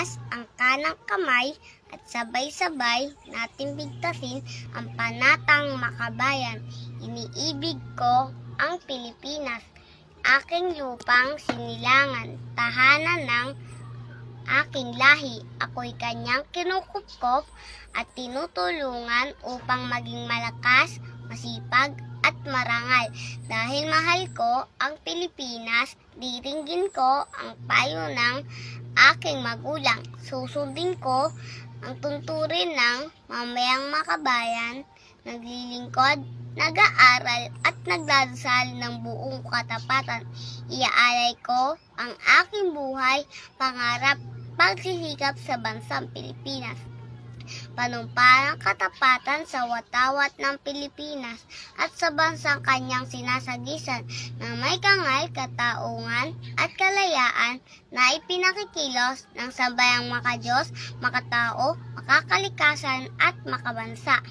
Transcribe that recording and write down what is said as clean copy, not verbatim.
itaas ang kanang kamay at sabay-sabay natin bigtasin ang panatang makabayan. Iniibig ko ang Pilipinas, aking lupang sinilangan, tahanan ng aking lahi. Ako'y kanyang kinukupkop at tinutulungan upang maging malakas, masipag at marangal. Dahil mahal ko ang Pilipinas, diringgin ko ang payo ng aking magulang. Susundin ko ang tunturin ng mamayang makabayan, naglilingkod, nag-aaral at nagdarasal ng buong katapatan. Iaalay ko ang aking buhay, pangarap, pagsisikap sa bansang Pilipinas. Panumpang katapatan sa watawat ng Pilipinas at sa bansang kanyang sinasagisan na may kangal, kataungan at kalayaan na ipinakikilos ng sambayang makadiyos, makatao, makakalikasan at makabansa.